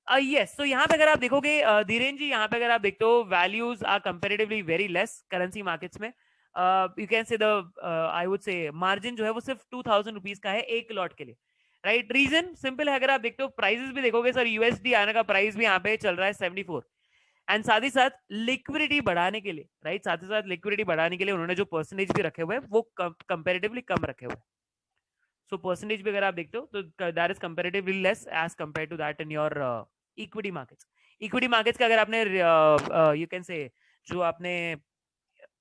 Yes, तो यहाँ पे अगर आप देखोगे धीरेन जी, यहाँ पे अगर आप देखते हो values are comparatively very less currency markets में। You can say the I would say margin जो है वो सिर्फ 2000 रुपीज का है एक लॉट के लिए, राइट। रीजन सिंपल है, अगर आप देखते हो प्राइसेस भी देखोगे सर, यूएसडी आने का प्राइस भी यहाँ पे चल रहा है 74, एंड साथ ही साथ लिक्विडिटी बढ़ाने के लिए, राइट, साथ ही साथ लिक्विडिटी बढ़ाने के लिए उन्होंने जो परसेंटेज भी रखे हुए हैं वो कंपेरेटिवली कम रखे हुए हैं। सो परसेंटेज भी अगर आप देखते हो तो that is comparatively less as compare to that in your equity markets. Equity markets का अगर आपने यू कैन से जो आपने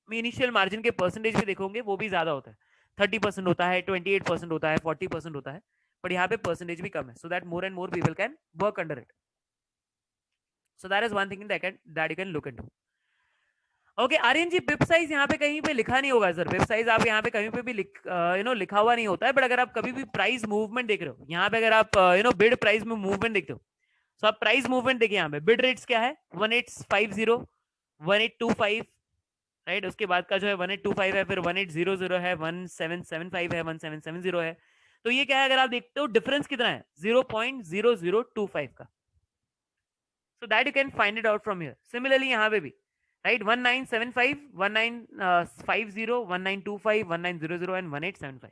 इनिशियल मार्जिन के परसेंटेज भी देखोगे वो भी ज्यादा होता है, 30% होता है, 28% होता है, 40% होता है, बट यहाँ पे परसेंटेज भी कम है, so that more and more people can work under it. So that is one thing that you can look into. Okay Aryan ji, pip size यहाँ पे कहीं पे लिखा नहीं होगा सर, पिप साइज आप यहाँ पे कहीं पे भी लिखा हुआ नहीं होता है, बट अगर आप कभी भी प्राइस मूवमेंट देख रहे हो यहाँ पे, अगर आप बिड प्राइस में मूवमेंट देखते हो, तो आप प्राइस मूवमेंट देखिए यहाँ पे, बिड रेट्स क्या है 1850, 1825, राइट, उसके बाद का जो है 1825 है, फिर 1800 है, 1775 है, 1770 है। तो ये क्या है, अगर आप देखते हो डिफरेंस कितना है 0.0025 का, so that you can find it out from here. Similarly यहाँ पे भी, राइट, 1975, 1950, 1925, 1900 एंड 1875।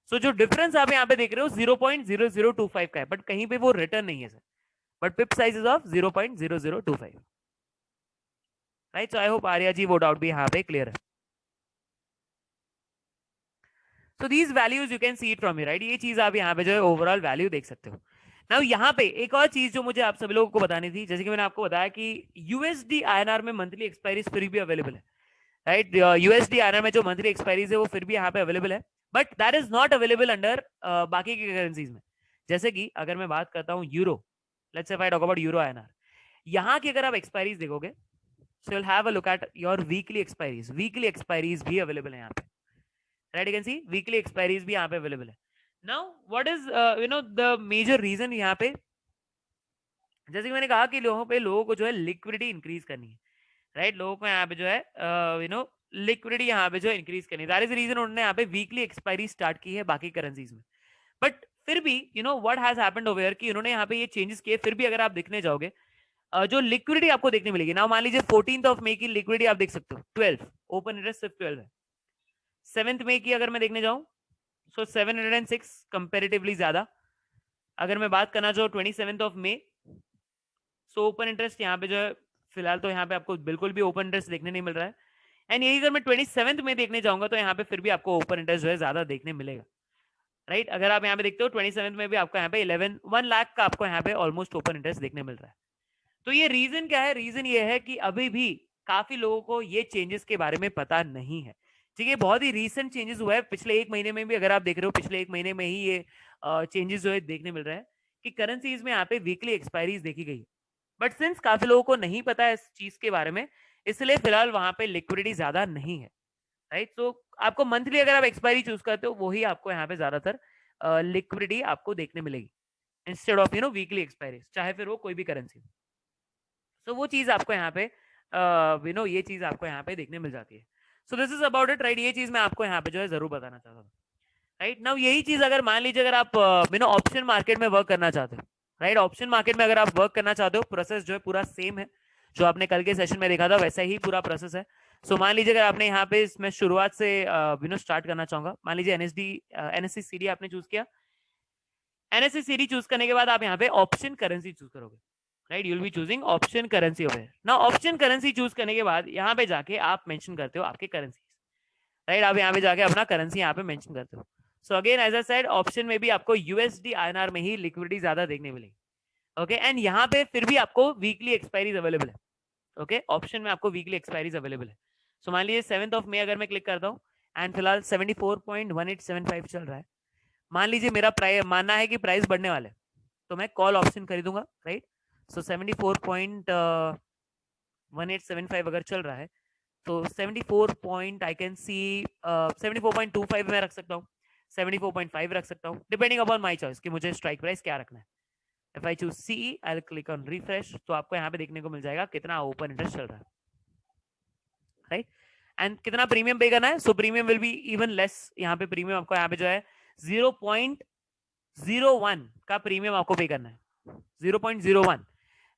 सो जो डिफरेंस आप यहाँ पे देख रहे हो 0.0025 का है, बट कहीं पे वो रिटर्न नहीं है sir, but pip size is of 0.0025, right. So I hope Arya ji वो डाउट भी यहाँ पे क्लियर है। So these values you can see it from here, right, ये चीज आप यहाँ पे जो है ओवरऑल वैल्यू देख सकते हो। नाउ यहाँ पे एक और चीज जो मुझे आप सभी लोगों को बतानी थी, जैसे कि मैंने आपको बताया कि यूएसडी आईएनआर में मंथली एक्सपायरीज फिर भी अवेलेबल है, राइट। यूएसडी आईएनआर में जो मंथली एक्सपायरीज है वो फिर भी यहाँ पे अवेलेबल है, but that is not available under बाकी की करेंसीज में। जैसे कि अगर मैं बात करता हूँ euro, let's say if I talk about euro INR, यहाँ की अगर आप एक्सपायरीज देखोगे, so you'll have a look at your weekly expiries, weekly expiries भी अवेलेबल है यहाँ पे, right, you can see weekly expiries भी यहाँ पे अवेलेबल है। Now what is the major reason यहाँ पे, जैसे कि मैंने कहा कि लोगों को जो है लिक्विडिटी इंक्रीज करनी है, राइट, लोगों को यहाँ पे जो है लिक्विडिटी यहाँ पे जो इंक्रीज करनी है, दैट इज रीजन उन्होंने यहाँ पे वीकली एक्सपायरी स्टार्ट की है बाकी करेंसीज में। बट फिर भी what has happened over here कि उन्होंने यहाँ पे ये चेंजेस किए, फिर भी अगर आप देखने जाओगे जो लिक्विडिटी आपको देखने मिलेगी ना, मान लीजिए 14th ऑफ मई की लिक्विडिटी आप देख सकते हो 12, ओपन इंटरेस्ट सिर्फ 12 है। 7th मई की अगर मैं देखने जाऊं, सो 706 कंपेरेटिवली ज्यादा। अगर मैं बात करना चाहूँ 27th of May, so open interest यहाँ पे जो है फिलहाल तो यहाँ पे आपको बिल्कुल भी ओपन इंटरेस्ट देखने नहीं मिल रहा है, एंड यही अगर मैं 27th में देखने जाऊंगा तो यहाँ पे फिर भी आपको ओपन इंटरेस्ट जो है ज्यादा देखने मिलेगा, राइट। अगर आप यहाँ पे देखते हो 27th में भी आपको यहाँ पे 1 लाख का आपको यहाँ पे ऑलमोस्ट ओपन इंटरेस्ट देखने मिल रहा है। तो ये रीजन क्या है, रीजन ये है कि अभी भी काफी लोगों को ये चेंजेस के बारे में पता नहीं है, ठीक है। बहुत ही रीसेंट चेंजेस हुआ है, पिछले एक महीने में भी अगर आप देख रहे हो, पिछले एक महीने में ही ये चेंजेस जो है देखने मिल रहे हैं कि करेंसीज में यहाँ पे वीकली एक्सपायरीज देखी गई, बट सिंस काफी लोगों को नहीं पता है इस चीज के बारे में, इसलिए फिलहाल वहां पे लिक्विडिटी ज्यादा नहीं है, राइट। तो आपको मंथली अगर आप एक्सपायरी चूज करते हो वही आपको यहाँ पे ज्यादातर लिक्विडिटी आपको देखने मिलेगी इंस्टेड ऑफ वीकली एक्सपायरीज, चाहे फिर वो कोई भी करेंसी। सो वो चीज आपको यहाँ पे ये चीज आपको यहाँ पे देखने मिल जाती है। So this is about it, right. ये चीज मैं आपको यहाँ पे जो है जरूर बताना चाहता हूँ, राइट। नाउ यही चीज अगर मान लीजिए अगर आप ऑप्शन मार्केट में वर्क करना चाहते हो, राइट, ऑप्शन मार्केट में अगर आप वर्क करना चाहते हो, प्रोसेस जो है पूरा सेम है, जो आपने कल के सेशन में देखा था वैसा ही पूरा प्रोसेस है। सो मान लीजिए अगर आपने यहाँ पे इसमें शुरुआत से स्टार्ट करना चाहूंगा, मान लीजिए एनएससी सीडी आपने चूज किया, एनएससी सीडी चूज करने के बाद आप यहाँ पे ऑप्शन करेंसी चूज करोगे, right, you will be choosing option currency over ना। ऑप्शन करेंसी चूज करने के बाद यहाँ पे जाके आप मेंशन करते हो आपके करेंसी, राइट, आप यहाँ पे जाके अपना करेंसी यहाँ पे मेंशन करते हो। So again as I said, option में भी आपको यूएसडी आईएनआर में ही लिक्विडिटी ज्यादा देखने मिलेगी, ओके। एंड यहाँ पे फिर भी आपको वीकली एक्सपायरीज अवेलेबल है, ओके, ऑप्शन में आपको वीकली एक्सपायरीज अवेलेबल है। सो मान लीजिए 7th ऑफ मई अगर मैं क्लिक करता हूँ, एंड फिलहाल 74.1875 चल रहा है, मान लीजिए मेरा प्राइस मानना है कि प्राइस बढ़ने वाला है, तो मैं कॉल ऑप्शन खरीदूंगा, राइट। सो 74.1875 अगर चल रहा है तो 74 पॉइंट आई कैन सी 74.25 में रख सकता हूँ, 74.5 रख सकता हूँ, डिपेंडिंग अपॉन माय चॉइस कि मुझे स्ट्राइक प्राइस क्या रखना है। If I choose C, I will click on refresh, तो आपको यहाँ पे देखने को मिल जाएगा कितना ओपन इंटरेस्ट चल रहा है, राइट, एंड कितना प्रीमियम पे करना है। सो premium will be even less, यहाँ पे प्रीमियम आपको यहाँ पे जो है 0.01 का प्रीमियम आपको पे करना है, 0.01,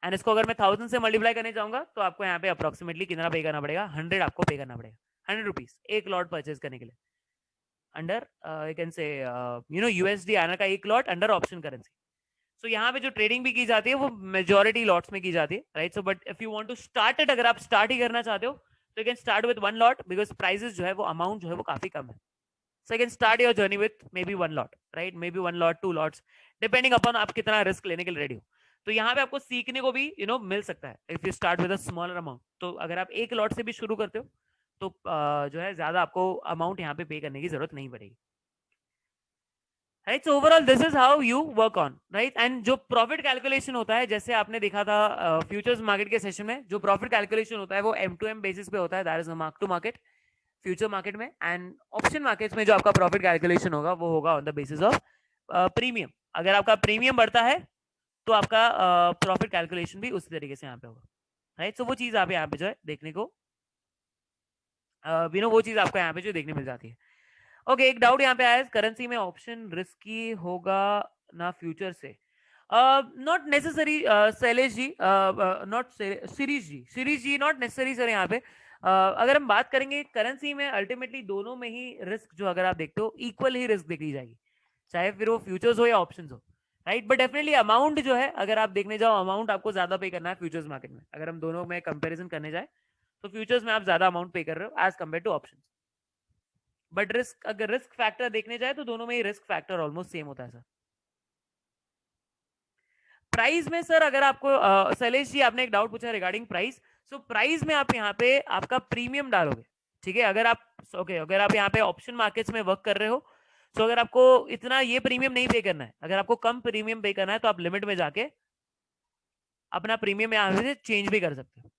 एंड इसको अगर मैं 1000 से मल्टीप्लाई करने चाहूंगा तो आपको यहाँ पे अप्रोक्सीमेटली कितना पे करना पड़ेगा, 100 आपको पे करना पड़ेगा, 100 रुपीज एक लॉट परचेज करने के लिए अंडर यू कैन से यूएसडी आना का एक लॉट अंडर ऑप्शन करेंसी। सो यहाँ पे जो ट्रेडिंग भी की जाती है वो मेजोरिटी लॉट्स में की जाती है, right. So but if you want to start it, अगर आप स्टार्ट ही करना चाहते हो तो you can start with one lot, because prices जो है वो अमाउंट जो है वो काफी कम है। So you can start your journey with maybe one lot, right, maybe one lot, two lots, depending upon आप कितना रिस्क लेने के लिए रेडी हो। तो यहाँ पे आपको सीखने को भी मिल सकता है if you start with a smaller amount. तो अगर आप एक लॉट से भी शुरू करते हो तो जो है ज्यादा आपको अमाउंट यहाँ पे पे करने की जरूरत नहीं पड़ेगी, right. So overall this is how you work on, right. And जो प्रॉफिट कैलकुलेशन होता है, जैसे आपने देखा था फ्यूचर्स मार्केट के सेशन में, जो प्रॉफिट कैलकुलेशन होता है वो M2M बेसिस पे होता है, that is mark to market future market में। एंड ऑप्शन मार्केट्स में जो आपका प्रॉफिट कैलकुलेशन होगा वो होगा on the basis of premium. अगर आपका प्रीमियम बढ़ता है तो आपका प्रॉफिट कैलकुलेशन भी उसी तरीके से यहाँ पे होगा, राइट। सो वो चीज आप यहाँ पे जो है देखने को वो चीज आपको यहाँ पे जो देखने मिल जाती है। ओके, एक डाउट यहाँ पे आया, करेंसी में ऑप्शन रिस्की होगा ना फ्यूचर से? Not necessary Shailesh ji, not series ji not necessary sir. यहाँ पे अगर हम बात करेंगे करेंसी में, अल्टीमेटली दोनों में ही रिस्क जो अगर आप देखते हो इक्वल ही रिस्क देखी जाएगी, चाहे फिर वो फ्यूचर्स हो या ऑप्शन हो, राइट। बट डेफिनेटली अमाउंट जो है अगर आप देखने जाओ, अमाउंट आपको ज्यादा पे करना है फ्यूचर्स मार्केट में। अगर हम दोनों में कंपेरिजन करने जाए तो फ्यूचर्स में आप ज्यादा अमाउंट पे कर रहे हो as compare to option. But risk, अगर रिस्क फैक्टर देखने जाए तो दोनों में ही रिस्क फैक्टर ऑलमोस्ट सेम होता है सर। प्राइस में सर अगर आपको शैलेश जी आपने एक डाउट पूछा रिगार्डिंग प्राइस। सो प्राइस में आप यहाँ पे आपका प्रीमियम डालोगे, ठीक है। अगर आप अगर आप यहाँ पे ऑप्शन मार्केट्स में वर्क कर रहे हो, तो अगर आपको इतना ये प्रीमियम नहीं पे करना है, अगर आपको कम प्रीमियम पे करना है तो आप लिमिट में जाके अपना प्रीमियम यहाँ से चेंज भी कर सकते हो,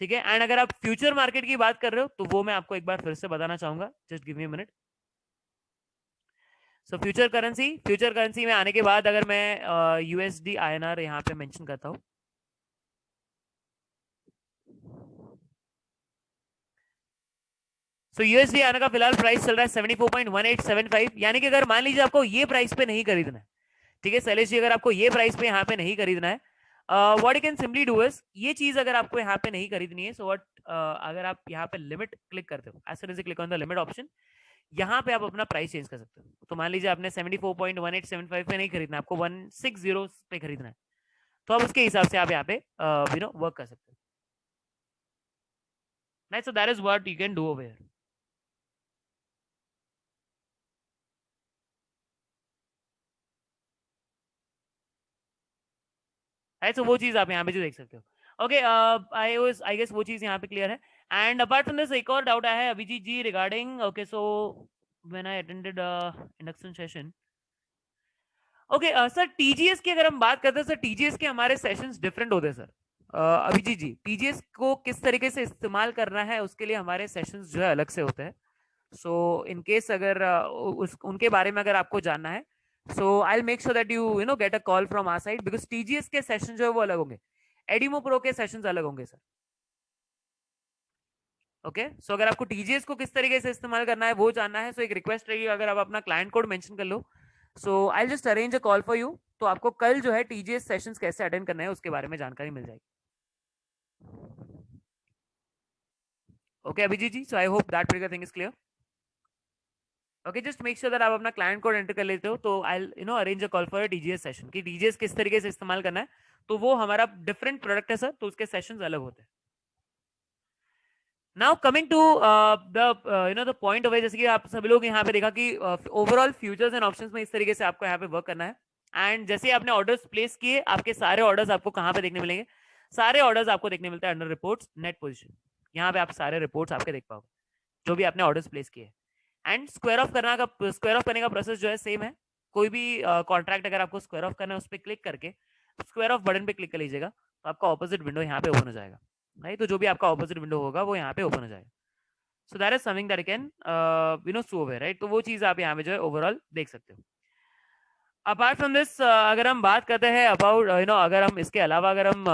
ठीक है। एंड अगर आप फ्यूचर मार्केट की बात कर रहे हो तो वो मैं आपको एक बार फिर से बताना चाहूंगा, just give me a minute. So future currency में आने के बाद अगर मैं यूएसडी आईएनआर यहाँ पे मेंशन करता हूँ, सो यूएसडी आने का फिलहाल प्राइस चल रहा है 74.1875, यानी कि अगर मान लीजिए आपको ये प्राइस पे नहीं खरीदना है, ठीक है शैलेश जी, अगर आपको ये प्राइस पे यहाँ पे नहीं खरीदना है, what you can simply do is, ये चीज अगर आपको यहाँ पे नहीं खरीदनी है, सो व्हाट अगर आप यहाँ पे लिमिट क्लिक करते हो, as soon as you click on the limit option, यहाँ पे आप अपना प्राइस चेंज कर सकते हो। तो मान लीजिए आपने 74.1875 पे नहीं खरीदना, आपको 160 पे खरीदना है, तो आप उसके हिसाब से आप यहाँ पे वर्क कर सकते हो, right. So that is what you can do over here, right. So वो चीज आप यहाँ पे जो देख सकते हो। ओके, आई गेस वो चीज यहाँ पे क्लियर है। एंड अपार्ट फ्रॉम दिस एक और डाउट आया है Abhijeet ji regarding, okay so when I attended induction session, okay sir TGS की अगर हम बात करते हैं सर, टीजीएस के हमारे सेशंस डिफरेंट होते हैं सर। अभिजीत जी, टीजीएस को किस तरीके से इस्तेमाल करना है उसके लिए हमारे सेशंस जो है अलग से होते हैं। सो इन केस अगर उनके बारे में अगर आपको जानना है, so I make sure that you get a call from our side, because TGS के सेशन जो है वो अलग होंगे, एडीमो प्रो के सेशंस अलग होंगे सर। ओके, सो अगर आपको टीजीएस को किस तरीके से इस्तेमाल करना है वो जानना है, सो एक रिक्वेस्ट रहेगी, अगर आप अपना क्लाइंट कोड मेंशन कर लो, so I just arrange a call for you, तो आपको कल जो है टीजीएस सेशंस कैसे अटेंड करना है उसके बारे में जानकारी मिल जाएगी। Okay Abhijit ji, so I hope that particular thing is clear. Okay, just make sure that आप अपना क्लाइंट कोड एंटर कर लेते हो, तो I arrange a call for TGS session कि टीजीएस किस तरीके से इस्तेमाल करना है, तो वो हमारा डिफरेंट प्रोडक्ट है सर, तो उसके सेशंस अलग होते हैं। Now coming to the point of, जैसे कि आप सभी लोग यहाँ पे देखा कि ओवरऑल फ्यूचर्स एंड ऑप्शंस में इस तरीके से आपको यहाँ पे वर्क करना है। एंड जैसे आपने ऑर्डर्स प्लेस किए, आपके सारे ऑर्डर्स आपको कहाँ पे देखने मिलेंगे, सारे ऑर्डर्स आपको देखने मिलते हैं अंडर रिपोर्ट्स नेट पोजीशन, यहाँ पे आप सारे रिपोर्ट्स आपके देख पाओगे जो भी आपने ऑर्डर्स प्लेस किए। एंड स्क्वायर ऑफ करने का प्रोसेस जो है सेम है, कोई भी कॉन्ट्रैक्ट अगर आपको स्क्वायर ऑफ करना है उस पर क्लिक करके स्क्वायर ऑफ बटन पे क्लिक कर लीजिएगा, तो आपका ऑपोजिट विंडो यहाँ पे ओपन हो जाएगा, राइट। तो जो भी आपका ऑपोजिट विंडो होगा वो यहाँ पे ओपन हो जाएगा। सो that is something that can show है, राइट। तो वो चीज आप यहाँ पे जो है ओवरऑल देख सकते हो। अपार्ट फ्रॉम दिस अगर हम बात करते हैं अबाउट अगर हम इसके अलावा अगर हम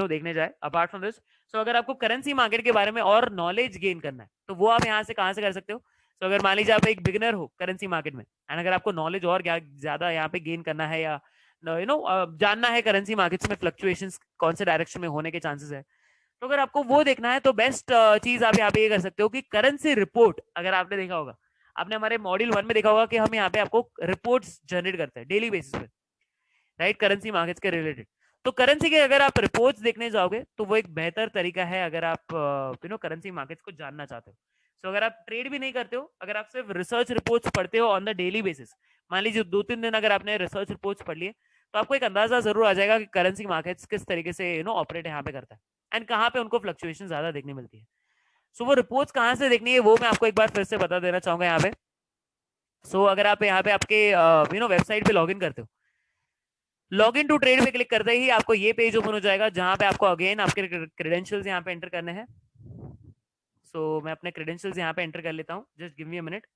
देखने जाए अपार्ट फ्रॉम दिस, सो अगर आपको करेंसी मार्केट के बारे में और नॉलेज गेन करना है तो वो आप यहाँ से कहाँ से कर सकते हो। सो अगर मान लीजिए आप एक बिगिनर हो करेंसी मार्केट में, एंड अगर आपको नॉलेज और ज्यादा यहाँ पे गेन करना है या जानना है करेंसी मार्केट्स में फ्लक्चुएशंस कौन से डायरेक्शन में होने के चांसेस है, तो अगर आपको वो देखना है तो बेस्ट चीज आप यहाँ पे ये कर सकते हो कि करेंसी रिपोर्ट, अगर आपने देखा होगा, आपने हमारे मॉड्यूल 1 में देखा होगा कि हम यहाँ पे आपको रिपोर्ट्स जनरेट करते हैं डेली बेसिस पे, राइट, करेंसी मार्केट्स के रिलेटेड। तो करेंसी के अगर आप रिपोर्ट्स देखने जाओगे तो वो एक बेहतर तरीका है अगर आप करेंसी मार्केट्स को जानना चाहते हो। सो अगर आप ट्रेड भी नहीं करते हो, अगर आप सिर्फ रिसर्च रिपोर्ट्स पढ़ते हो ऑन द डेली बेसिस, मान लीजिए 2-3 दिन अगर आपने रिसर्च रिपोर्ट्स पढ़ लिए, तो आपको एक अंदाजा जरूर आ जाएगा कि करेंसी मार्केट्स किस तरीके से ऑपरेट यहाँ पे करता है एंड कहाँ पे उनको फ्लक्चुएशन ज्यादा देखने मिलती है। सो वो रिपोर्ट्स कहाँ से देखनी है वो मैं आपको एक बार फिर से बता देना चाहूंगा यहाँ पे। अगर आप यहाँ पे आपके वेबसाइट पे लॉग इन करते हो, लॉग इन टू ट्रेड पे क्लिक करते ही आपको ये पेज ओपन हो जाएगा जहां पे आपको अगेन आपके क्रेडेंशियल्स यहाँ पे एंटर करने हैं। मैं अपने क्रेडेंशियल्स यहाँ पे एंटर कर लेता हूँ, just give me a minute.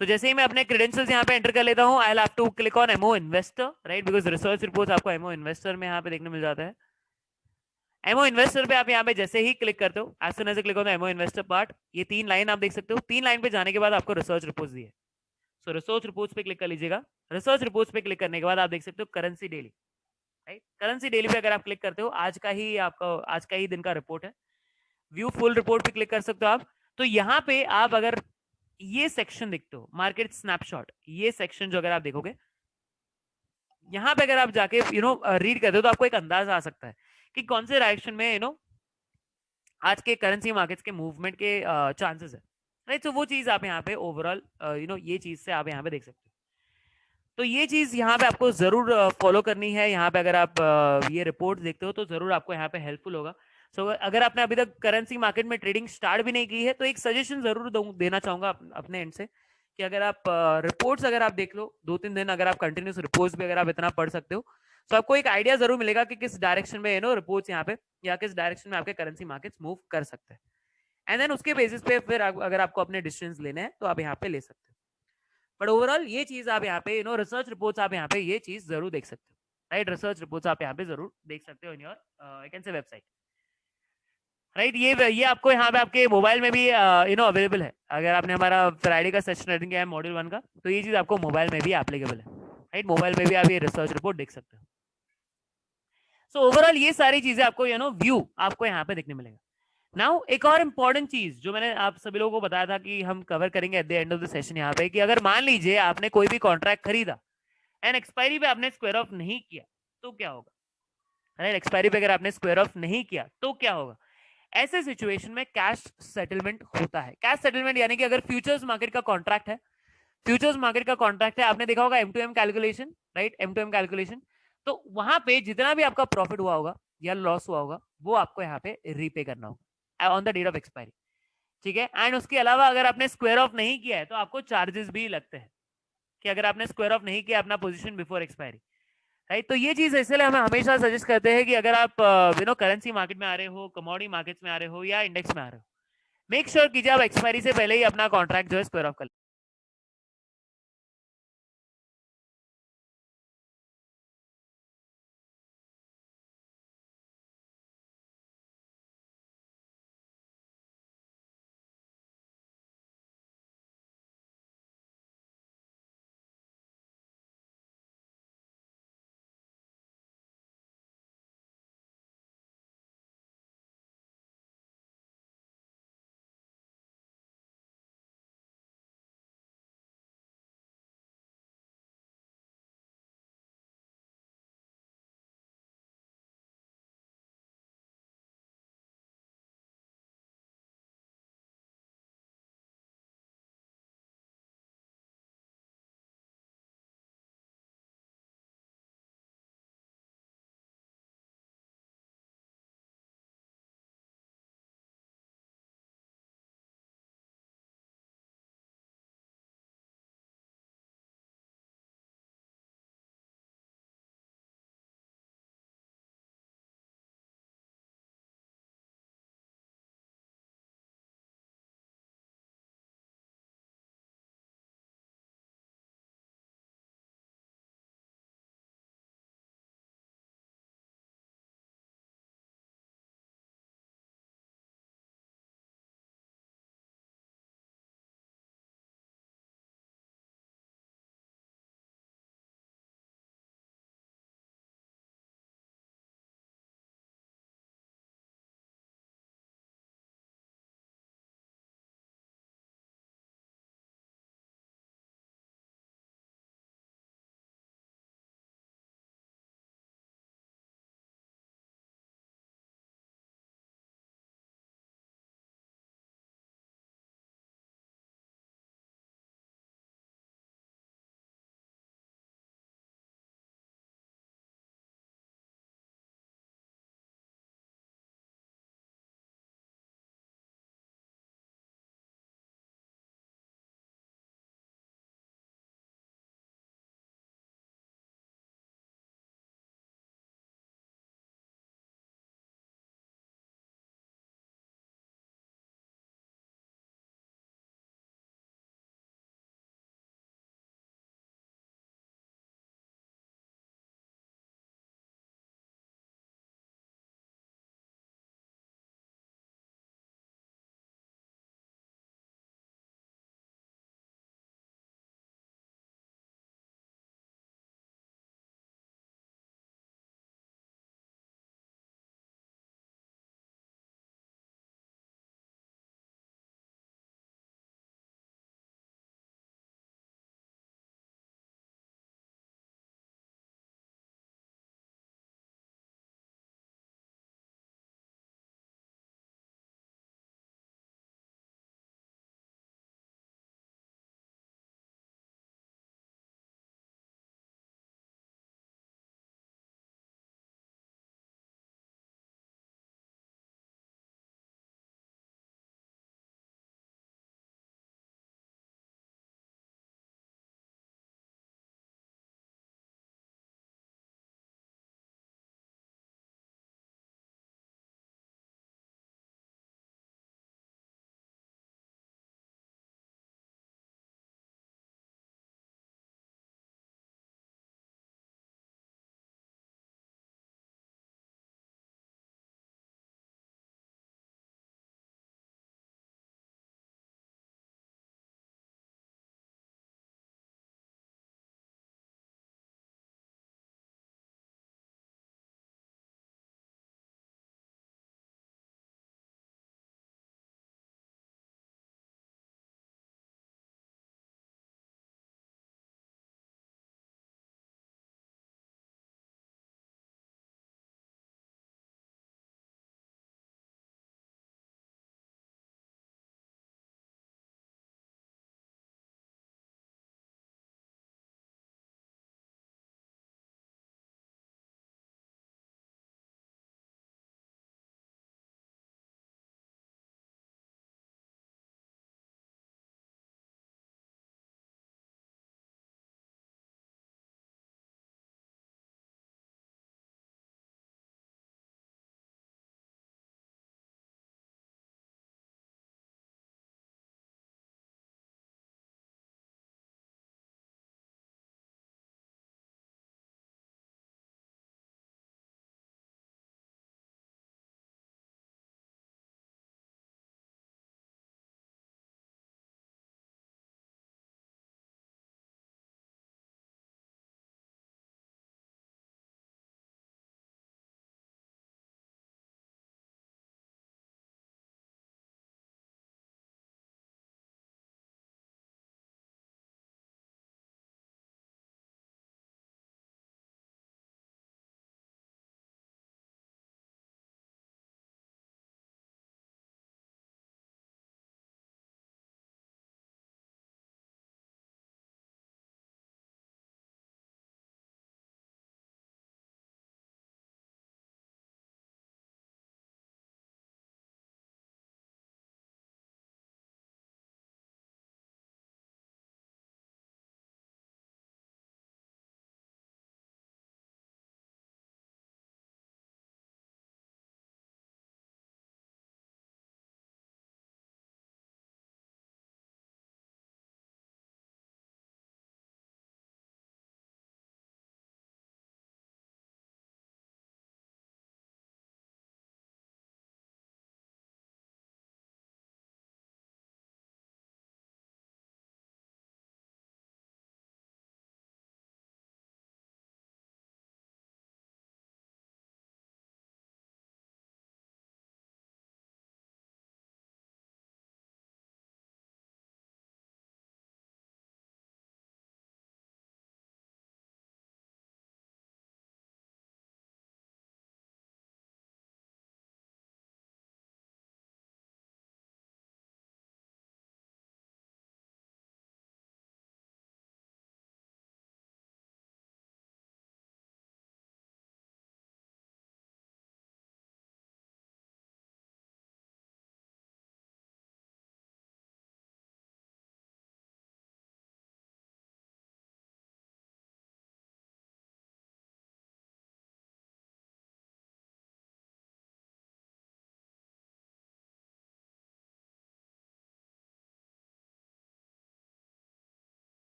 तो जैसे ही मैं अपने क्रेडेंशियल्स यहाँ पे एंटर कर लेता हूँ, I have to click on MO investor, right, because research report आपको एमओ इन्वेस्टर में यहाँ पे देखने मिल जाता है। एमओ इन्वेस्टर पे आप यहाँ पे जैसे ही क्लिक करते हो, as soon as click on MO investor part, ये 3 लाइन आप देख सकते हो। 3 लाइन पे जाने के बाद आपको रिसर्च रिपोर्ट दी है, रिसर्च रिपोर्ट्स पे क्लिक कर लीजिएगा। रिसर्च रिपोर्ट्स पे क्लिक करने के बाद आप देख सकते हो currency daily, right, currency daily पे अगर आप क्लिक करते हो, आज का ही दिन का रिपोर्ट है। व्यू फुल रिपोर्ट पे क्लिक कर सकते हो आप। तो यहाँ पे आप अगर ये सेक्शन देखते हो मार्केट स्नैपशॉट, ये सेक्शन जो अगर आप देखोगे यहाँ पे अगर आप जाके रीड करते हो तो आपको एक अंदाजा आ सकता है कि कौन से डायरेक्शन में आज के करेंसी मार्केट्स के मूवमेंट के चांसेस है, राइट। तो वो चीज आप यहाँ पे ओवरऑल ये चीज से आप यहाँ पे देख सकते हो। तो ये चीज यहाँ पे आपको जरूर फॉलो करनी है। यहाँ पे अगर आप ये रिपोर्ट देखते हो तो जरूर आपको यहाँ पे हेल्पफुल होगा। अगर आपने अभी तक करेंसी मार्केट में ट्रेडिंग स्टार्ट भी नहीं की है तो एक सजेशन जरूर देना चाहूंगा अपने एंड से कि अगर आप रिपोर्ट्स अगर आप देख लो 2-3 दिन, अगर आप कंटिन्यूस रिपोर्ट्स भी अगर आप इतना पढ़ सकते हो तो आपको एक आइडिया जरूर मिलेगा कि किस डायरेक्शन में रिपोर्ट्स यहाँ पे या किस डायरेक्शन में आपके करेंसी मार्केट्स मूव कर सकते हैं। एंड देन उसके बेसिस पे फिर अगर आपको अपने डिसीजन लेने हैं तो आप यहाँ पे ले सकते हो। बट ओवरऑल ये चीज आप यहाँ पे रिसर्च रिपोर्ट्स आप यहाँ पे ये चीज जरूर देख सकते हो, राइट। रिसर्च रिपोर्ट्स आप यहाँ पे जरूर देख सकते हो in your I can say website, right. ये आपको यहाँ पे आपके मोबाइल में भी अवेलेबल है। अगर आपने हमारा फ्राइडे का सेशन अटेंड किया है मॉड्यूल 1 का, तो ये चीज आपको मोबाइल में भी एप्लीकेबल है, राइट। मोबाइल में भी आप ये रिसर्च रिपोर्ट देख सकते हो। ओवरऑल ये सारी चीजें आपको व्यू आपको यहाँ पे देखने मिलेगा। नाउ एक और इंपॉर्टेंट चीज जो मैंने आप सभी लोगों को बताया था कि हम कवर करेंगे at the end of the session यहाँ पे, कि अगर मान लीजिए आपने कोई भी कॉन्ट्रैक्ट खरीदा एंड एक्सपायरी पे आपने स्क्वायर ऑफ नहीं किया तो क्या होगा, राइट। एक्सपायरी पे अगर आपने स्क्वायर ऑफ नहीं किया तो क्या होगा, ऐसे सिचुएशन में कैश सेटलमेंट होता है। कैश सेटलमेंट यानी कि अगर फ्यूचर्स मार्केट का कॉन्ट्रैक्ट है, फ्यूचर्स मार्केट का कॉन्ट्रैक्ट है, आपने देखा होगा M2M calculation, right, M2M calculation, तो वहां पे जितना भी आपका प्रॉफिट हुआ होगा या लॉस हुआ होगा वो आपको यहाँ पे रीपे करना होगा on the date of expiry, ठीक है। एंड उसके अलावा अगर आपने स्क्वायर ऑफ नहीं किया है तो आपको चार्जेस भी लगते हैं, कि अगर आपने स्क्वायर ऑफ नहीं किया अपना पोजीशन बिफोर एक्सपायरी, राइट। तो ये चीज इसलिए हम हमेशा सजेस्ट करते हैं कि अगर आप करेंसी मार्केट में आ रहे हो, कमोडिटी मार्केट्स में आ रहे हो या इंडेक्स में आ रहे हो, मेक श्योर कीजिए आप एक्सपायरी से पहले ही अपना कॉन्ट्रैक्ट जो है स्क्वायर ऑफ कर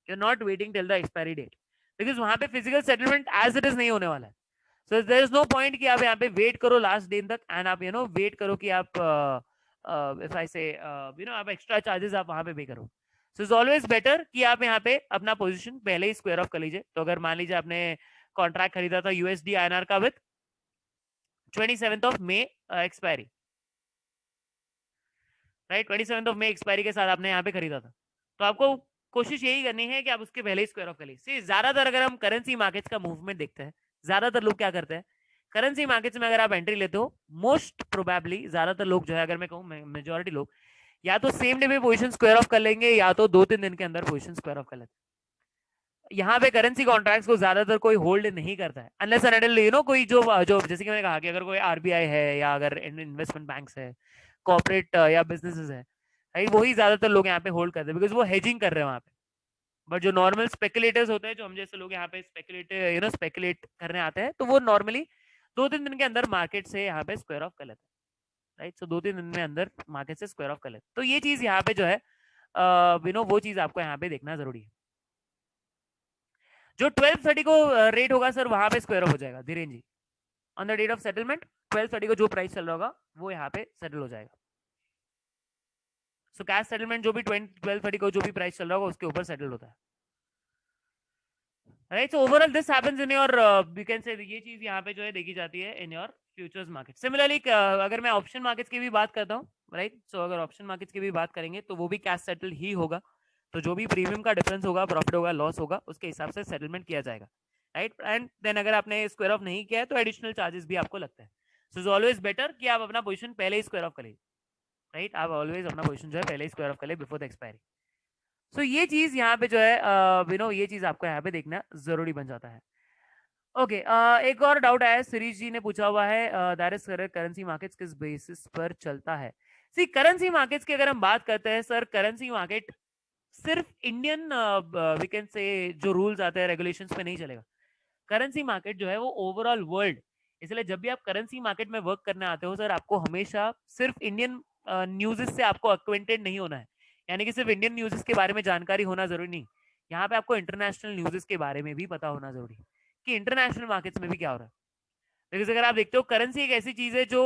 you are not waiting till the expiry date, because वहां पे physical settlement as it is नहीं होने वाला है. So there is no point कि आप यहाँ पे वेट करो लास्ट दिन तक एंड आप वेट करो कि आप इफ आई से आप एक्स्ट्रा चार्जेस आप वहां पे पे करो. सो इट्स ऑलवेज बेटर कि आप यहाँ पे अपना पोजीशन पहले ही स्क्वायर ऑफ कर लीजिए. तो अगर मान लीजिए आपने कॉन्ट्रैक्ट खरीदा था यूएसडी आईएनआर का with 27th of May expiry, right, 27th of May expiry के साथ आपने यहाँ पे खरीदा था, तो आपको कोशिश यही करनी है कि आप उसके पहले ही स्क्वायर ऑफ कर लीजिए. ज्यादातर अगर हम करेंसी मार्केट्स का मूवमेंट देखते हैं, ज्यादातर लोग क्या करते हैं, करेंसी मार्केट्स में अगर आप एंट्री लेते हो, मोस्ट प्रोबेबली ज्यादातर लोग जो है, अगर मैं कहूँ मेजोरिटी लोग, या तो सेम डे में पोजीशन स्क्वायर ऑफ कर लेंगे या तो 2-3 दिन के अंदर पोजीशन स्क्वायर ऑफ कर लेते हैं. यहाँ पे करेंसी कॉन्ट्रैक्ट्स को ज्यादातर कोई होल्ड नहीं करता है अनलेस एंड अनटिल कोई जो जो जैसे कि मैंने कहा कि अगर कोई आरबीआई है या अगर इन्वेस्टमेंट बैंक्स है, कॉर्पोरेट या बिजनेसेस है, राइट, वही ज्यादातर लोग यहाँ पे होल्ड करते हैं बिकॉज वो हेजिंग कर रहे हैं वहाँ पे. बट जो नॉर्मल स्पेकुलेटर्स होते हैं, जो हम जैसे लोग यहाँ पे स्पेकुलेट करने आते हैं, तो वो नॉर्मली 2-3 दिन के अंदर मार्केट से यहाँ पे स्क्वायर ऑफ कर लेते हैं, राइट. सो 2-3 दिन में अंदर मार्केट से स्क्वायर ऑफ कर लेते हैं. तो ये चीज यहाँ पे जो है वो चीज आपको यहाँ पे देखना जरूरी है. जो 12:30 को रेट होगा सर, वहां पे स्क्वायर ऑफ हो जाएगा Dhiren ji. On the date of settlement 12:30 को जो प्राइस चल रहा होगा वो यहाँ पे सेटल हो जाएगा. सो कैश सेटलमेंट जो भी 12:30 को जो भी प्राइस चल रहा होगा उसके ऊपर सेटल होता है, right. So overall this happens in your, you can से ये चीज यहाँ पे जो है देखी जाती है in your futures market. Similarly अगर मैं ऑप्शन मार्केट्स की भी बात करता हूँ, राइट, सो अगर ऑप्शन मार्केट्स की भी बात करेंगे तो वो भी कैश सेटल ही होगा. तो जो भी प्रीमियम का डिफरेंस होगा, प्रॉफिट होगा, लॉस होगा, उसके हिसाब से सेटलमेंट किया जाएगा, राइट. एंड देन अगर आपने स्क्वायर ऑफ नहीं किया है तो एडिशनल चार्जेस भी आपको लगता है. सो इज ऑलवेज बेटर कि आप अपना पोजीशन पहले ही स्क्वायर ऑफ करें, राइट. आप ऑलवेज अपना पोजीशन जो है पहले ही स्क्वायर ऑफ कर ले बिफोर द एक्सपायरी. सो ये चीज यहाँ पे जो है ये चीज आपको यहाँ पे देखना जरूरी बन जाता है. ओके, एक और डाउट आया है, शिरीष जी ने पूछा हुआ है, दैट इज करेंसी मार्केट्स किस बेसिस पर चलता है. सी करेंसी मार्केट्स की अगर हम बात करते हैं सर, करेंसी मार्केट सिर्फ इंडियन वी कैन से जो रूल्स आते हैं रेगुलेशंस पे नहीं चलेगा. करेंसी मार्केट जो है वो ओवरऑल वर्ल्ड, इसलिए जब भी आप करेंसी मार्केट में वर्क करने आते हो सर, आपको हमेशा सिर्फ इंडियन न्यूज़ से आपको अक्वेंटेड नहीं होना है. यानी कि सिर्फ इंडियन न्यूज़ के बारे में जानकारी होना जरूरी नहीं, यहाँ पे आपको इंटरनेशनल न्यूज़ के बारे में भी पता होना जरूरी है कि इंटरनेशनल मार्केट्स में भी क्या हो रहा है. बिकॉज अगर आप देखते हो, करेंसी एक ऐसी चीज है जो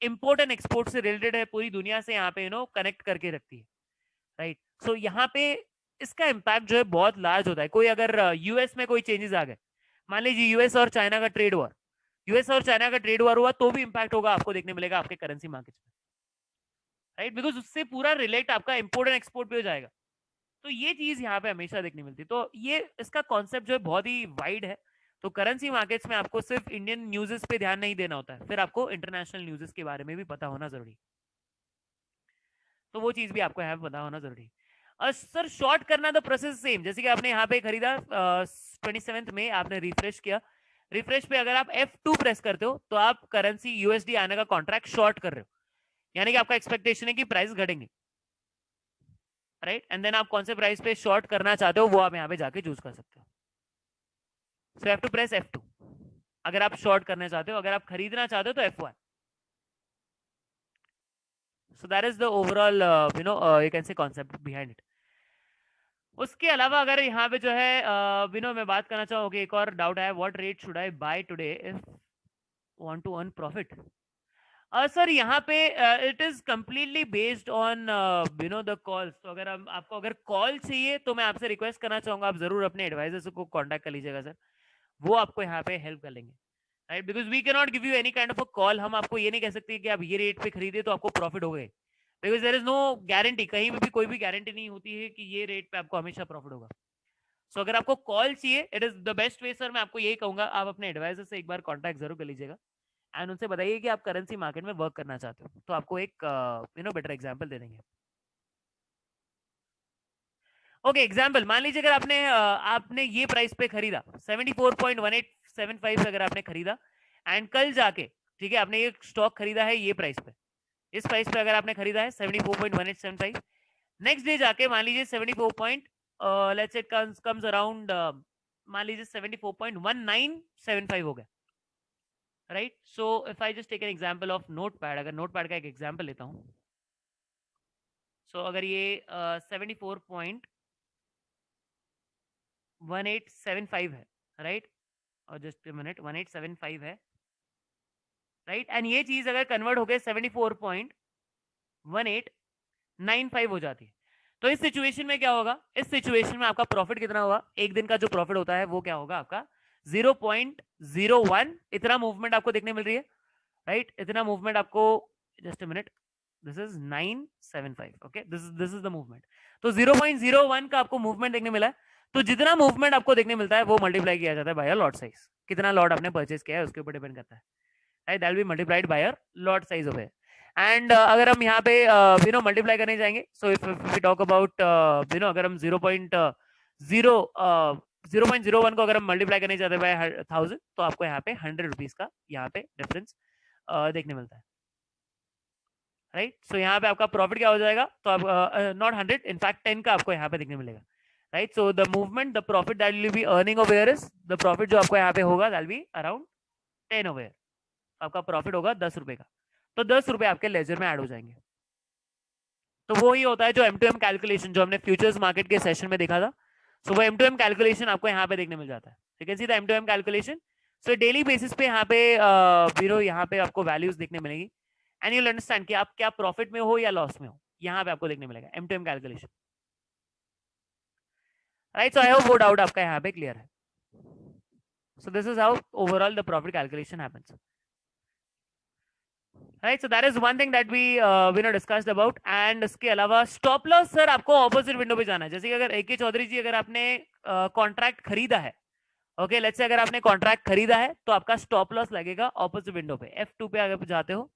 इम्पोर्ट एंड एक्सपोर्ट से रिलेटेड है, पूरी दुनिया से यहाँ पे कनेक्ट करके रखती है, राइट. सो यहाँ पे इसका इम्पैक्ट जो है बहुत लार्ज होता है. कोई अगर यूएस में कोई चेंजेस आ गए, मान लीजिए यूएस और चाइना का ट्रेड वॉर, यूएस और चाइना का ट्रेड वॉर हुआ, तो भी इम्पैक्ट होगा आपको देखने मिलेगा आपके करेंसी मार्केट्स में, राइट. बिकॉज उससे पूरा रिलेट आपका इम्पोर्ट एंड एक्सपोर्ट पे हो जाएगा. तो ये चीज यहाँ पे हमेशा देखने मिलती है. तो ये इसका कॉन्सेप्ट जो है बहुत ही वाइड है. तो करेंसी मार्केट्स में आपको सिर्फ इंडियन न्यूज़ पे ध्यान नहीं देना होता है, फिर आपको इंटरनेशनल न्यूज़ के बारे में भी पता होना जरूरी. तो वो चीज भी आपको यहाँ पे पता होना जरूरी. और सर शॉर्ट करना द प्रोसेस सेम, जैसे कि आपने यहाँ पे खरीदा 27th में, आपने रिफ्रेश किया, रिफ्रेश पे अगर आप F2 प्रेस करते हो तो आप करेंसी यूएसडी आने का कॉन्ट्रैक्ट शॉर्ट कर रहे हो, यानी कि आपका एक्सपेक्टेशन है कि प्राइस घटेंगे, राइट. एंड देन आप कौन से प्राइस पे शॉर्ट करना चाहते हो वो आप यहाँ पे जाके चूज कर सकते हो. So have to press F2 अगर आप शॉर्ट करना चाहते हो. अगर आप खरीदना चाहते हो तो F1. So that is the overall you can से कॉन्सेप्ट बिहाइंड इट. उसके अलावा अगर यहाँ पे जो है मैं बात करना चाहूँ, एक और डाउट है, what rate should I buy today if want to earn profit. Sir यहाँ पे it is completely based on the calls. तो अगर आपको अगर कॉल चाहिए तो मैं आपसे रिक्वेस्ट करना चाहूंगा, आप जरूर अपने एडवाइजर को कांटेक्ट कर लीजिएगा सर, वो आपको यहाँ पे हेल्प कर लेंगे, right. Because we can not give you any kind of a call. हम आपको ये नहीं कह सकते कि आप ये रेट पे खरीदे तो आपको प्रॉफिट हो गए, because there is no guarantee. कहीं भी कोई भी गारंटी नहीं होती है कि ये रेट पे आपको हमेशा प्रॉफिट होगा. सो अगर आपको कॉल चाहिए, it is the best way sir, मैं आपको यही कहूंगा, आप अपने एडवाइजर से एक बार कॉन्टैक्ट जरूर कर लीजिएगा एंड उनसे बताइए कि आप करेंसी मार्केट में वर्क करना चाहते हो, तो आपको एक बेटर एग्जांपल दे देंगे. ओके, एग्जांपल मान लीजिए अगर आपने ये प्राइस पे खरीदा 74.1875 अगर आपने खरीदा, एंड कल जाके, ठीक है, आपने ये स्टॉक खरीदा है ये प्राइस पे, इस प्राइस पे अगर आपने खरीदा है 74.1875, नेक्स्ट डे जाके मान लीजिए 74 point let's it comes around, मान लीजिए 74.1975 हो गया, right. So if I just take an example of notepad, अगर नोटपैड का एक एग्जांपल लेता हूं, सो अगर ये 74 1875 है, राइट, और जस्ट मिनट 1875 है, राइट, एंड ये चीज अगर कन्वर्ट हो गए 74.1895 हो जाती है, तो इस सिचुएशन में क्या होगा, इस सिचुएशन में आपका प्रॉफिट कितना होगा, एक दिन का जो प्रॉफिट होता है वो क्या होगा आपका 0.01, इतना मूवमेंट आपको देखने मिल रही है, राइट, इतना मूवमेंट आपको, just a minute, this is 975, okay, this is the movement, तो 0.01 का आपको मूवमेंट देखने मिला है, तो जितना मूवमेंट आपको देखने मिलता है वो मल्टीप्लाई किया जाता है बाय लॉट साइज, कितना लॉट आपने परचेज किया है उसके ऊपर डिपेंड करता है, right, that will be multiplied by your lot size of it, and अगर हम यहाँ पे मल्टीप्लाई करने जाएंगे, so if we talk about अगर हम 0.01 को अगर हम मल्टीप्लाई करने जाते हैं बाय 1000, तो आपको यहाँ पे 100 रुपीज का यहाँ पे डिफरेंस देखने मिलता है, राइट, सो यहाँ पे आपका प्रॉफिट क्या हो जाएगा, तो आप नॉट 100, इनफैक्ट 10 का आपको यहाँ पे देखने मिलेगा, right, so the movement, the profit that will be earning over here is, the profit जो आपको यहाँ पे होगा that will be around 10 over here, आपका प्रॉफिट होगा 10 रुपए का, तो 10 रुपए आपके लेजर में ऐड हो जाएंगे, तो वो ही होता है जो M2M कैलकुलेशन जो हमने फ्यूचर्स मार्केट के सेशन में देखा था, सो वो M2M कैलकुलेशन आपको यहाँ पे देखने मिल जाता है, you can see the M2M calculation, so daily basis पे यहाँ पे यहाँ पे आपको वैल्यूज देखने मिलेगी, एंड यू विल अंडरस्टैंड कि आप क्या प्रॉफिट में हो या लॉस में हो, यहाँ पे आपको देखने मिलेगा M2M calculation, right, so I hope वो डाउट आपका यहाँ पे क्लियर है, so this is how overall the profit calculation happens, right, so that is one thing that we discussed about, and इसके अलावा स्टॉप लॉस सर आपको opposite window पे जाना है, जैसे कि अगर AK चौधरी जी अगर आपने कॉन्ट्रैक्ट खरीदा है, ओके, लेट्स से अगर आपने कॉन्ट्रैक्ट खरीदा है तो आपका स्टॉप लॉस लगेगा ऑपोजिट विंडो पे, F2 पे अगर जाते हो,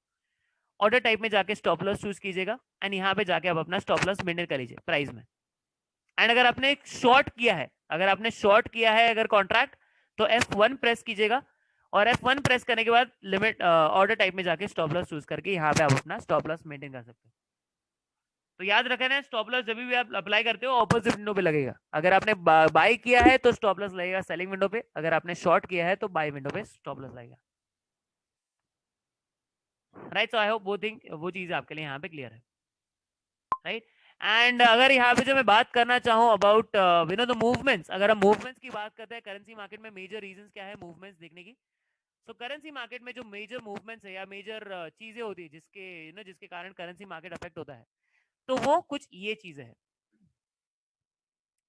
ऑर्डर टाइप में जाके स्टॉप लॉस चूज कीजिएगा, एंड यहाँ पे जाके आप अपना स्टॉप लॉस मेंटेन कर लीजिए प्राइस में, एंड अगर आपने शॉर्ट किया है, अगर आपने शॉर्ट किया है अगर कॉन्ट्रैक्ट, तो F1 प्रेस कीजिएगा, और F1 प्रेस करने के बाद लिमिट ऑर्डर टाइप में जाके स्टॉप लॉस चूज करके यहाँ पे आप अपना स्टॉप लॉस मेंटेन कर सकते हो, तो याद रखना स्टॉप लॉस जब भी आप अप्लाई करते हो ऑपोजिट विंडो पे लगेगा, अगर आपने बाय किया है तो स्टॉप लॉस लगेगा सेलिंग विंडो पे, अगर आपने शॉर्ट किया है तो बाय विंडो पे स्टॉप लॉस लगेगा, राइट, सो आई होप वो चीज आपके लिए यहाँ पे क्लियर है, राइट, एंड अगर यहाँ पे जो मैं बात करना चाहूँ अबाउट द मूवमेंट्स, अगर हम मूवमेंट्स की बात करते हैं करेंसी मार्केट में, मेजर रीजंस क्या है मूवमेंट्स देखने की, तो करेंसी मार्केट में जो मेजर मूवमेंट्स है या मेजर चीजें होती है जिसके जिसके कारण करेंसी मार्केट अफेक्ट होता है, तो वो कुछ ये चीजें हैं,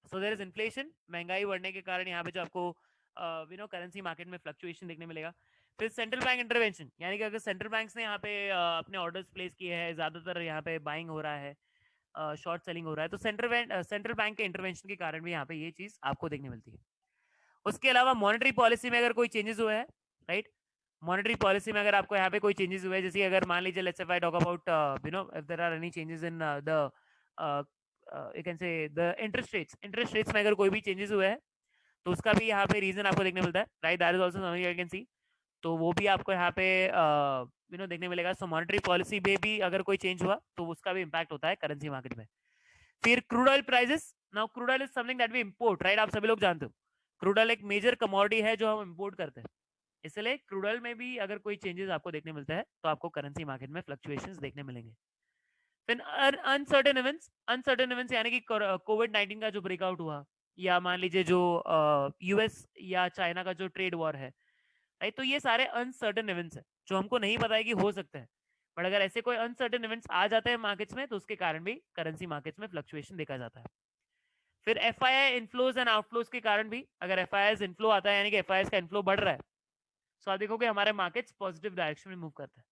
सो देयर इज इन्फ्लेशन, महंगाई बढ़ने के कारण यहाँ पे जो आपको करेंसी मार्केट में फ्लक्चुएशन देखने मिलेगा, फिर सेंट्रल बैंक इंटरवेंशन, यानी कि अगर सेंट्रल बैंक्स ने यहाँ पे अपने ऑर्डर्स प्लेस किए हैं, ज्यादातर यहाँ पे बाइंग हो रहा है, शॉर्ट सेलिंग हो रहा है, तो सेंट्रल बैंक के इंटरवेंशन के कारण भी यहाँ पे ये चीज आपको देखने मिलती है, उसके अलावा मॉनेटरी पॉलिसी में अगर कोई चेंजेस हुए हैं, राइट, मॉनेटरी पॉलिसी में अगर आपको यहाँ पे कोई चेंजेस हुए, जैसे अगर मान लीजिए let's say if I talk about if there are any changes in the you can say the interest rates में अगर कोई भी चेंजेस हुए हैं, तो उसका भी यहाँ पे रीजन आपको देखने मिलता है, right, that is also something you can सी, तो वो भी आपको यहाँ पे देखने मिलेगा, सो मॉनेटरी पॉलिसी में भी अगर कोई चेंज हुआ तो उसका भी इम्पैक्ट होता है करेंसी मार्केट में, फिर crude oil prices, now crude oil is something that we import, right, आप सभी लोग जानते हो क्रूड ऑयल एक मेजर कमोडिटी है जो हम इंपोर्ट करते हैं, इसलिए क्रूड ऑयल में भी अगर कोई चेंजेस आपको देखने मिलता है तो आपको करेंसी मार्केट में फ्लक्चुएशंस देखने मिलेंगे, फिर अनसर्टेन इवेंट्स यानी कि कोविड-19 का जो ब्रेकआउट हुआ, या मान लीजिए जो यूएस या चाइना का जो ट्रेड वॉर है, राइट, तो ये सारे अनसर्टेन इवेंट्स है जो हमको नहीं पता है कि हो सकते हैं, बट अगर ऐसे कोई अनसर्टेन इवेंट्स आ जाते हैं मार्केट्स में तो उसके कारण भी करेंसी मार्केट्स में फ्लक्चुएशन देखा जाता है, फिर एफआईआई इनफ्लोज एंड आउटफ्लोज के कारण भी, अगर एफआईआई इनफ्लो आता है यानी कि एफआईआई का इनफ्लो बढ़ रहा है, तो आप देखोगे हमारे मार्केट्स पॉजिटिव डायरेक्शन में मूव करते हैं,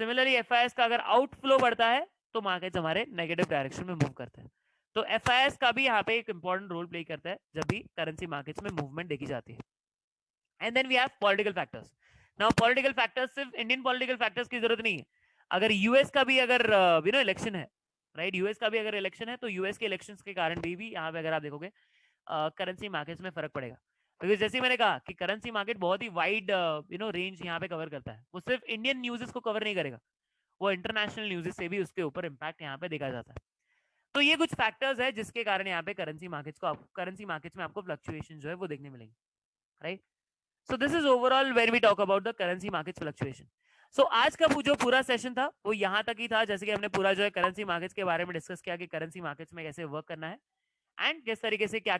सिमिलरली एफआईआई का अगर आउटफ्लो बढ़ता है तो मार्केट्स हमारे नेगेटिव डायरेक्शन में मूव करते हैं, तो एफआईआई का भी यहाँ पे एक इंपॉर्टेंट रोल प्ले करता है जब भी करेंसी मार्केट्स में मूवमेंट देखी जाती है, and then we have political factors, now political factors सिर्फ इंडियन पॉलिटिकल फैक्टर्स की जरूरत नहीं है, अगर यूएस का भी अगर इलेक्शन है, राइट, यूएस का भी अगर इलेक्शन है तो यूएस के इलेक्शंस के कारण भी यहाँ पे अगर आप देखोगे करेंसी मार्केट्स में फर्क पड़ेगा, क्योंकि जैसे मैंने कहा कि करेंसी मार्केट बहुत ही वाइड रेंज यहाँ पे कवर करता है, वो सिर्फ इंडियन न्यूज़ को कवर नहीं करेगा, वो इंटरनेशनल न्यूज़ से भी उसके ऊपर इम्पैक्ट यहाँ पे देखा जाता है, तो ये कुछ फैक्टर्स है जिसके कारण यहाँ पे करेंसी मार्केट्स में आपको फ्लक्चुएशन जो है वो देखने मिलेंगे, right, so this is overall when we talk about the currency markets fluctuation, so आज का जो पूरा सेशन था वो यहाँ तक ही था, जैसे कि हमने पूरा जो है करेंसी मार्केट्स के बारे में डिस्कस किया कि करेंसी मार्केट्स में कैसे वर्क करना है एंड किस तरीके से क्या